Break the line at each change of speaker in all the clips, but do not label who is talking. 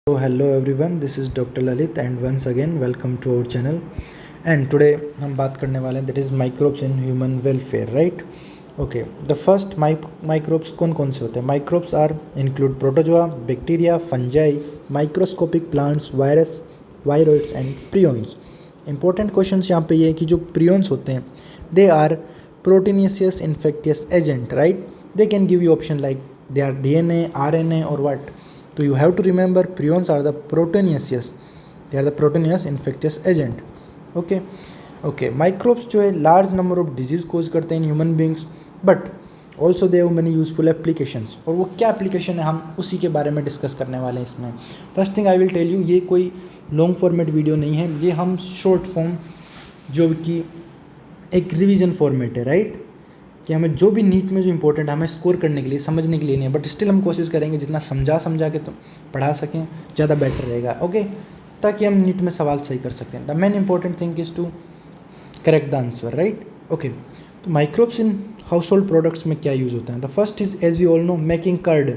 So hello everyone, this is Dr. Lalit and once again welcome to our channel. And today हम बात करने वाले हैं that is microbes in human welfare, right? Okay, the first microbes कौन कौन से होते हैं? Microbes are include protozoa, bacteria, fungi, microscopic plants, virus, viroids and prions. Important questions यहाँ पे ये है कि जो prions होते हैं they are proteinaceous infectious agent, right? They can give you option like they are DNA, RNA or what? So you have to remember prions are the proteinaceous. They are the proteinaceous infectious agent. Okay. Microbes जो है large number of disease cause करते हैं in human beings, but also they have many useful applications. और वो क्या application है हम उसी के बारे में डिस्कस करने वाले हैं इसमें. First thing I will tell you, ये कोई लॉन्ग फॉर्मेट वीडियो नहीं है, ये हम शॉर्ट फॉर्म जो कि एक रिवीजन फॉर्मेट है, राइट? कि हमें जो भी नीट में जो इंपॉर्टेंट है हमें स्कोर करने के लिए, समझने के लिए नहीं है, बट स्टिल हम कोशिश करेंगे जितना समझा के तो पढ़ा सकें ज़्यादा बेटर रहेगा, ओके, ताकि हम नीट में सवाल सही कर सकें. The main important thing is to correct the answer, right? Okay, तो microbes in household products में क्या यूज़ होता है? The first is as you all know making curd.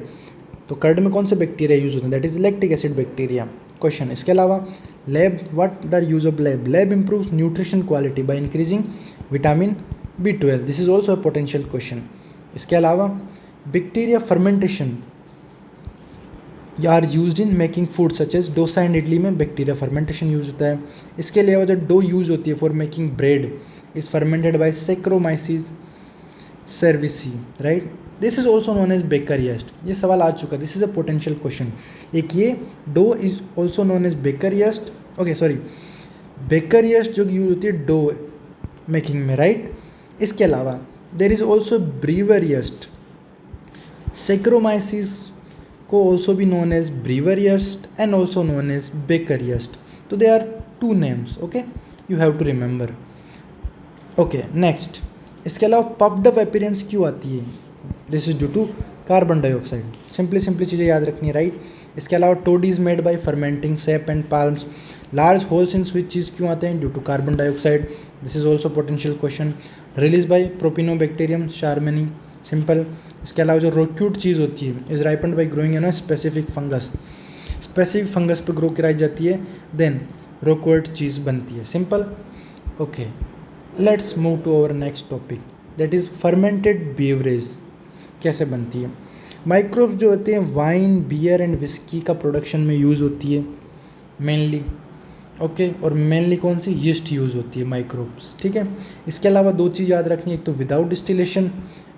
तो कर्ड में कौन से बैक्टीरिया यूज़ होते हैं? That is lactic acid bacteria. Question, इसके अलावा LAB, what the use of LAB? LAB improves nutrition quality by increasing vitamin B12. This is also a potential question. इसके अलावा bacteria fermentation are use in making food such as dosa and idli में bacteria fermentation use होता है. इसके अलावा जो dough use होती है for making bread is fermented by saccharomyces cerevisiae, right? This is also known as baker yeast. ये सवाल आ चुका है, this is a potential question. एक ये dough is also known as baker yeast. Okay, sorry, baker yeast जो use होती है डो मेकिंग में, राइट? इसके अलावा there is also brewer yeast. Saccharomyces को ऑल्सो भी known as brewer yeast and also known as baker yeast. तो they are two names, okay, you have to remember. Okay, next, इसके अलावा puffed up appearance क्यों आती है? This is due to carbon dioxide. Simply चीज़ें याद रखनी है, राइट? इसके अलावा toddy is made by fermenting sap and palms. Large holes in swiss चीज़ क्यों आते हैं? Due to carbon dioxide. This is also potential question. Release by propionibacterium shermanii. Simple. इसके अलावा जो रोक्यूट चीज़ होती है is ripened by growing in specific fungus. Specific fungus पे grow कराई जाती है, देन रोक्यूट चीज़ बनती है. Simple. Okay, let's move to our next topic, that is fermented beverage कैसे बनती है. माइक्रोब्स जो होते हैं वाइन, बियर एंड विस्की का प्रोडक्शन में यूज़ होती है मेनली, ओके, और मेनली कौन सी? यीस्ट यूज़ होती है माइक्रोब्स, ठीक है. इसके अलावा दो चीज़ याद रखनी है, एक तो विदाउट डिस्टिलेशन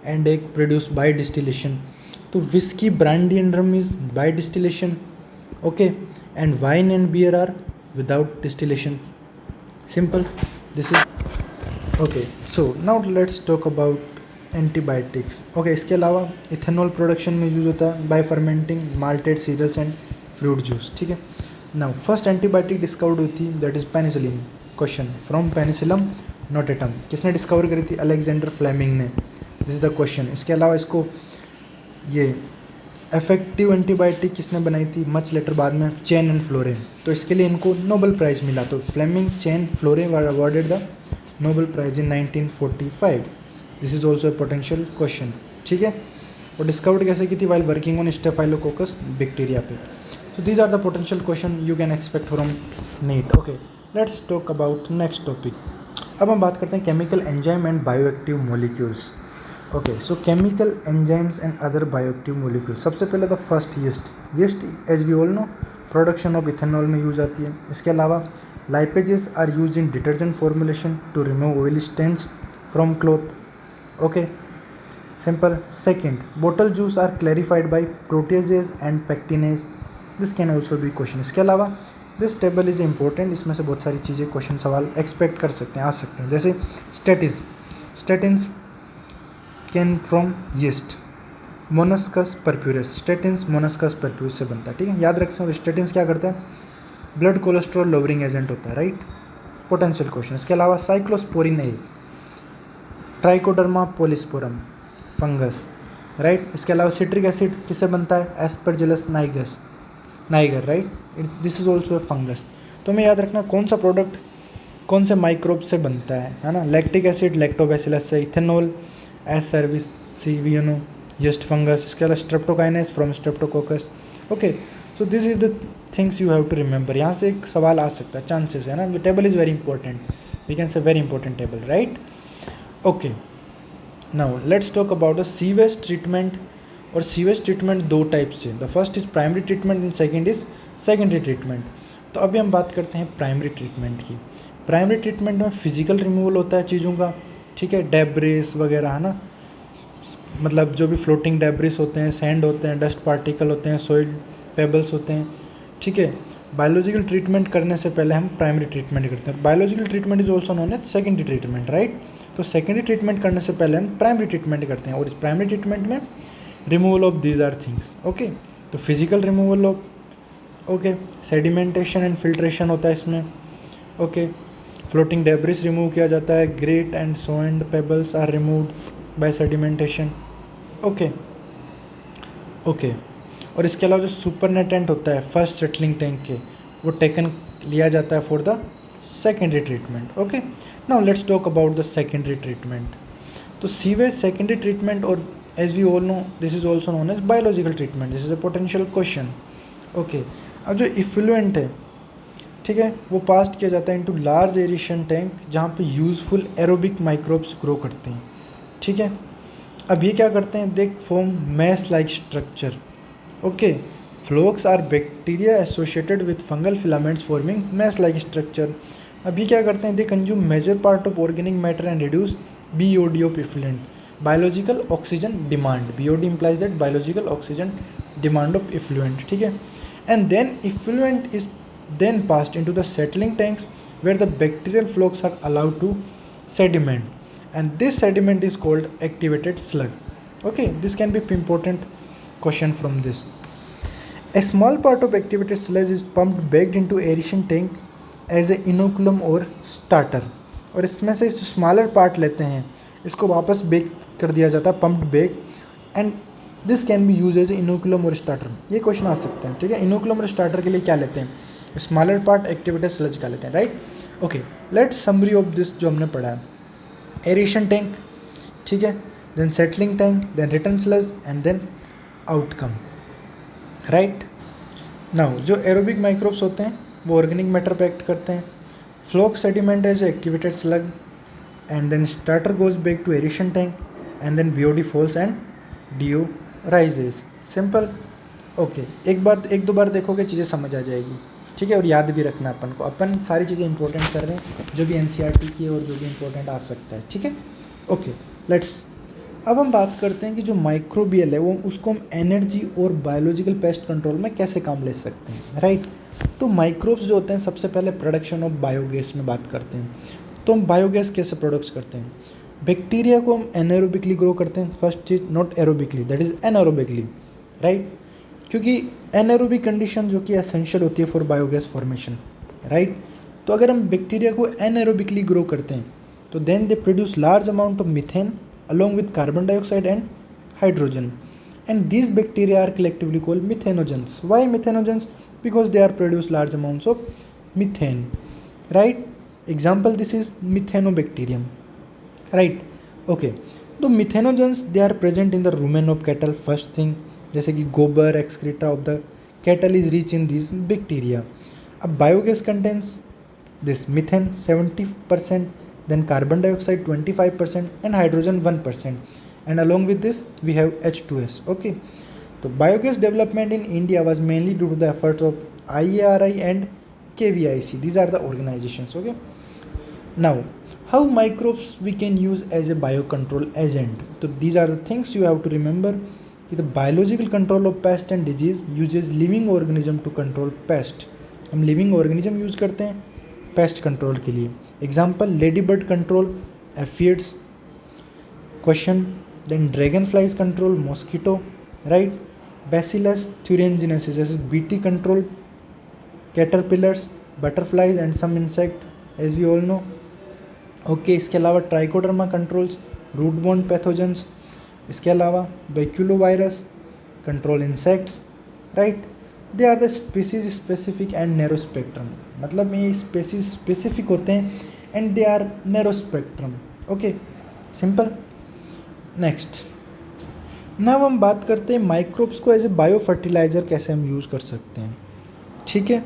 एंड एक प्रोड्यूस बाय डिस्टिलेशन. तो whisky, brandy and rum is by distillation, okay, and wine and beer are without distillation. Simple. This is okay. So now let's talk about antibiotics. Okay, इसके अलावा ethanol production में use होता है by fermenting malted cereals and fruit juice, ठीक है. Now first antibiotic discovered हुई थी, that is penicillin. Question, from penicillium notatum. किसने डिस्कवर करी थी? अलेक्जेंडर फ्लेमिंग ने. This is the question. इसके अलावा इसको ये इफेक्टिव एंटीबायोटिक किसने बनाई थी मच लेटर बाद में? Chain and Florey. तो इसके लिए इनको नोबेल प्राइज़ मिला. तो Fleming, Chain, Florey were awarded the Nobel prize in 1945. This is also a potential question, ठीक है. और डिस्कवर्ड कैसे की थी? While working on staphylococcus bacteria पे. So these are the potential question you can expect from NEET. Okay, let's talk about next topic. अब हम बात करते हैं chemical enzyme and bioactive molecules. Okay, so chemical enzymes and other bioactive molecule. सबसे पहले the first yeast as we all know production of ethanol में use आती है. इसके अलावा lipases are use in detergent formulation to remove oily stains from cloth. Okay, simple. Second, bottle juice are clarified by proteases and pectinase. This can also be question. इसके अलावा this table is important, इसमें से बहुत सारी चीज़ें question सवाल expect कर सकते हैं, आ सकते हैं. जैसे statins can from yeast. Monascus purpureus. Statins monascus purpureus से बनता है, ठीक है, याद रख सकते हैं. स्टेटिन्स क्या करते हैं? ब्लड कोलेस्ट्रॉल लोअरिंग एजेंट होता है, राइट? Potential question. इसके अलावा साइक्लोस्पोरिन ए, ट्राइकोडर्मा पॉलिस्पोरम, फंगस, राइट? इसके अलावा सिट्रिक एसिड किससे बनता है? Aspergillus Niger, right? This is also A fungus. तो हमें याद रखना कौन सा प्रोडक्ट कौन से माइक्रोब से बनता है ना. लैक्टिक एसिड लैक्टोबैसिलस से, ethanol S cerevisiae yeast fungus. इसके अलावा streptokinase from streptococcus. Okay, so this is the things you have to remember. यहाँ से एक सवाल आ सकता है, चांसेस है ना. Table is very important, we can say very important table, right. Okay, now let's talk about the sewage treatment. और सीवेज ट्रीटमेंट दो टाइप से, the first is primary treatment and second is secondary treatment. तो अभी हम बात करते हैं primary treatment की. प्राइमरी ट्रीटमेंट में फिजिकल रिमूवल होता है चीज़ों का, ठीक है, डेब्रिस वगैरह है ना, मतलब जो भी फ्लोटिंग डेब्रिस होते हैं, सैंड होते हैं, डस्ट पार्टिकल होते हैं, सॉइल पेबल्स होते हैं, ठीक है. बायोलॉजिकल ट्रीटमेंट करने से पहले हम प्राइमरी ट्रीटमेंट करते हैं. Biological treatment is also known as secondary treatment, right. तो सेकेंडरी ट्रीटमेंट करने से पहले हम प्राइमरी ट्रीटमेंट करते हैं. और इस प्राइमरी ट्रीटमेंट में removal of these are things, okay. तो physical removal of, okay, sedimentation and filtration होता है इसमें, ओके. फ्लोटिंग डेब्रिस रिमूव किया जाता है. Grit and sand pebbles are removed by sedimentation, okay. Okay, और इसके अलावा जो सुपरनेटेंट होता है फर्स्ट सेटलिंग टैंक के, वो टेकन लिया जाता है for the secondary treatment, okay. Now let's talk about the secondary treatment. तो सीवेज सेकेंडरी ट्रीटमेंट, और as we all know this is also known as biological treatment. This is a potential question, okay. अब जो effluent है, ठीक है, वो पास किया जाता है इनटू लार्ज एरेशन टैंक जहाँ पे यूजफुल एरोबिक माइक्रोब्स ग्रो करते हैं, ठीक है. अब ये क्या करते हैं, they form mass like structure, okay. Flocs are bacteria associated with fungal filaments forming mass like structure. अब ये क्या करते हैं, they consume major part of organic matter and reduce BOD of effluent, biological oxygen demand. BOD implies that biological oxygen demand of effluent, ठीक है. And then effluent is then passed into the settling tanks where the bacterial flocks are allowed to sediment, and this sediment is called activated slug, okay. This can be important question from this. A small part of activated sludge is pumped back into aeration tank as a inoculum or starter, और इसमें से smaller part लेते हैं, इसको वापस bake कर दिया जाता है, pumped back, and this can be use as a inoculum और स्टार्टर. ये क्वेश्चन आ सकते हैं, ठीक है. इनोकुलम और स्टार्टर के लिए क्या लेते हैं, स्मॉलर पार्ट एक्टिवेटेड स्लज का लेते हैं, right. Okay, let's summary of this जो हमने पढ़ा है. एरेशन टैंक, ठीक है, then settling tank, then return sludge and then outcome, right. Now जो एरोबिक माइक्रोब्स होते हैं वो ऑर्गेनिक मैटर पे एक्ट करते हैं. फ्लोक सेडिमेंट है जो activated sludge, and then starter goes back to aeration tank, and then BOD falls and DO rises. Simple, okay. एक दो बार देखोगे चीज़ें समझ आ जाएगी, ठीक है. और याद भी रखना अपन को, अपन सारी चीज़ें इंपॉर्टेंट कर रहे हैं जो भी NCERT की और जो भी इंपॉर्टेंट आ सकता है, ठीक है. ओके, लेट्स अब हम बात करते हैं कि जो माइक्रोबियल है वो उसको हम एनर्जी और बायोलॉजिकल पेस्ट कंट्रोल में कैसे काम ले सकते हैं, राइट. तो माइक्रोब्स जो होते हैं, सबसे पहले प्रोडक्शन ऑफ बायोगैस में बात करते हैं. तो हम बायोगैस कैसे प्रोडक्ट्स करते हैं. बैक्टीरिया को हम एनारोबिकली ग्रो करते हैं, फर्स्ट चीज, not aerobically, that is anaerobically, right. क्योंकि एनारोबिक कंडीशन जो कि एसेंशियल होती है फॉर बायोगैस फॉर्मेशन, राइट. तो अगर हम बैक्टीरिया को एनारोबिकली ग्रो करते हैं तो then they produce large amount of methane along with carbon dioxide and hydrogen, and these bacteria are collectively called methanogens. Why methanogens? Because they are produce large amounts of methane, right. Example, this is methanobacterium, right. Okay, तो methanogens they are present in the rumen of cattle, first thing, जैसे कि गोबर excreta of the cattle is rich in these bacteria. अब biogas contains this methane 70%, then carbon dioxide 25% and hydrogen 1%, and along with this we have H2S, okay. So biogas development in India was mainly due to the efforts of IARI and KVIC. These are the organizations, okay. Now how microbes we can use as a biocontrol agent. So these are the things you have to remember. The biological control of pest and disease uses living organism to control pest. हम living organism use करते हैं paste control के लिए. Example, lady bird control aphids, question, then dragon flies control mosquito, right. Bacillus thuringiensis जैसे BT control caterpillars, butterflies and some insect as we all know, okay. इसके अलावा trichoderma controls root borne pathogens. इसके अलावा baculovirus control insects, right. They are the species specific and narrow spectrum, मतलब ये species specific होते हैं and they are narrow spectrum, okay. Simple. Next, now हम बात करते हैं माइक्रोब्स को एज ए बायो फर्टिलाइजर कैसे हम यूज़ कर सकते हैं. ठीक है,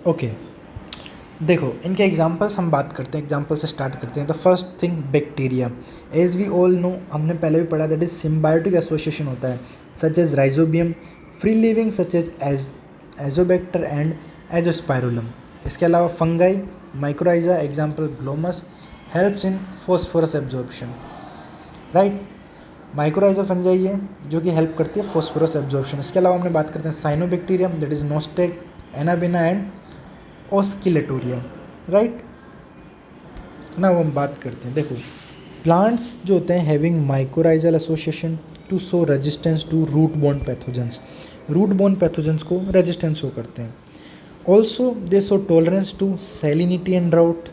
ओके। देखो इनके एग्जांपल्स हम बात करते हैं, एग्जांपल से स्टार्ट करते हैं। The first thing bacteria, as we all know, हमने पहले भी पढ़ा, दैट इज सिम्बायोटिक एसोसिएशन होता है, such as rhizobium, free living such as azotobacter and azospirillum. इसके अलावा fungi, mycorrhiza, example glomus, helps in phosphorus absorption, right. Mycorrhiza fungi है जो कि हेल्प करती है फॉस्फोरस एब्जॉर्प्शन। इसके अलावा हमने बात करते हैं cyanobacterium, that is nostoc, anabaena and oscillatoria, right ना। वो हम बात करते हैं, देखो प्लांट्स जो होते हैं having mycorrhizal association to show resistance to root borne pathogens, root borne pathogens को रेजिस्टेंस शो करते हैं। Also they show tolerance to salinity and drought,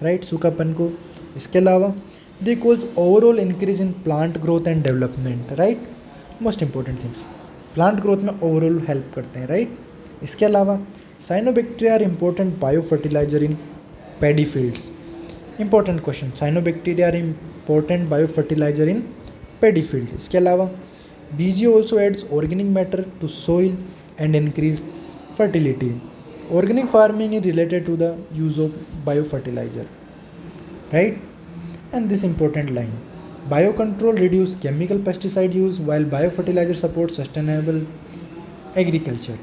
right, सूखापन को। इसके अलावा they cause overall increase in plant growth and development, right, most important things, plant growth में overall help करते हैं, राइट। इसके अलावा cyanobacteria are important bio fertiliser in paddy fields. Important question, cyanobacteria are important bio fertiliser in paddy field. इसके अलावा BGA also adds organic matter to soil and increase fertility. Organic farming is related to the use of bio fertiliser, right. And this important line, biocontrol reduce chemical pesticide use while biofertilizer supports sustainable agriculture.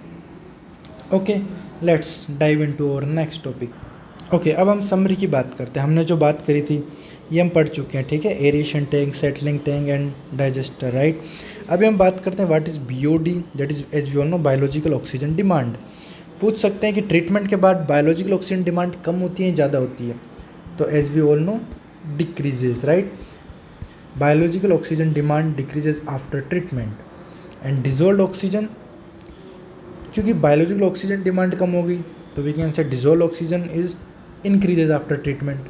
Okay, let's dive into our next topic. Okay, अब हम summary की बात करते हैं। हमने जो बात करी थी ये हम पढ़ चुके हैं, ठीक है, aeration tank, settling tank and digester, right. अभी हम बात करते हैं what is BOD, that is as we all know biological oxygen demand. पूछ सकते हैं कि ट्रीटमेंट के बाद बायोलॉजिकल ऑक्सीजन डिमांड कम होती है ज़्यादा होती है, तो as we all know decreases, right. Biological oxygen demand decreases after treatment and dissolved oxygen, क्योंकि बायोलॉजिकल ऑक्सीजन डिमांड कम हो गई तो we can say dissolve oxygen is increases after treatment,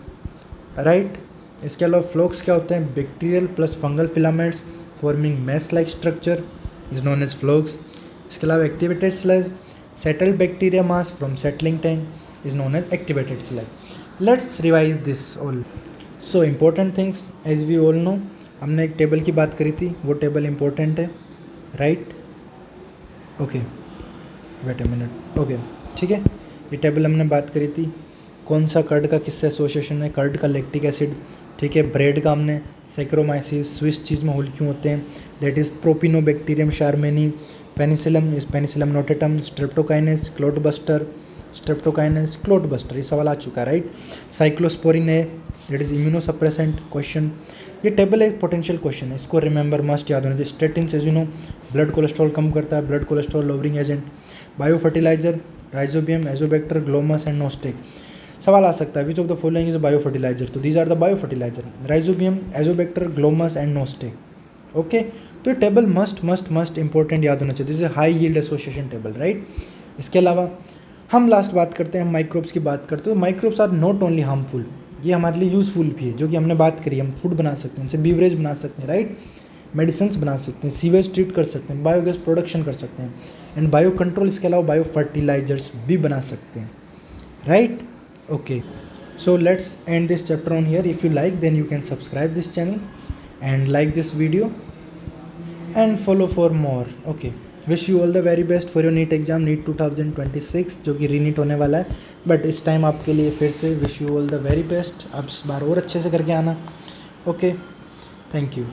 right. इसके अलावा फ्लोक्स क्या होते हैं, bacterial plus fungal filaments forming mass like structure is known as flocs. इसके अलावा activated sludge, settled bacteria mass from settling tank is known as activated sludge. Let's revise this all. So important things as we all know, हमने एक table की बात करी थी, वो table important है, right. Okay, wait a minute, okay, ठीक है। ये टेबल हमने बात करी थी, कौन सा कर्ड का किससे एसोसिएशन है, कर्ड का लैक्टिक एसिड, ठीक है। ब्रेड का हमने सैक्रोमाइसिस, स्विस चीज़ में होल क्यों होते हैं, that is propionibacterium shermanii, penicillium is penicillium notatum, streptokinase clotbuster, streptokinase clotbuster, ये सवाल आ चुका है, राइट। साइक्लोस्पोरिन है, दैट इज इम्यूनोसप्रेसेंट क्वेश्चन। ये टेबल एक पोटेंशियल क्वेश्चन है, इसको रिमेंबर मस्ट याद होना चाहिए। स्टेटिन से यू नो ब्लड कोलेस्ट्रॉल कम करता है, blood cholesterol lowering agent. Bio fertiliser rhizobium, azotobacter, glomus and nostoc. सवाल आ सकता है which of the following is bio fertiliser, तो these are the bio fertiliser, rhizobium, azotobacter, glomus and nostoc. Okay, तो ये table must must must important याद होना चाहिए, this is high yield association table, right. इसके अलावा हम लास्ट बात करते हैं, माइक्रोब्स की बात करते हैं। Microbes are not only harmful, ये हमारे लिए यूज़फुल भी है, जो कि हमने बात करी, हम फूड बना सकते हैं इनसे, बीवरेज बना सकते हैं, राइट, मेडिसिन बना सकते हैं, सीवेज ट्रीट कर सकते हैं, बायोगैस प्रोडक्शन कर सकते हैं एंड बायो कंट्रोल, इसके अलावा बायो फर्टिलाइजर्स भी बना सकते हैं, right. Okay, so let's end this chapter on here. If you like then you can subscribe this channel and like this video and follow for more. Okay, wish you all the very best for your NEET exam, NEET 2026 जो कि रीनीट होने वाला है, but इस time आपके लिए फिर से wish you all the very best. अब इस बार और अच्छे से करके आना। Okay, thank you.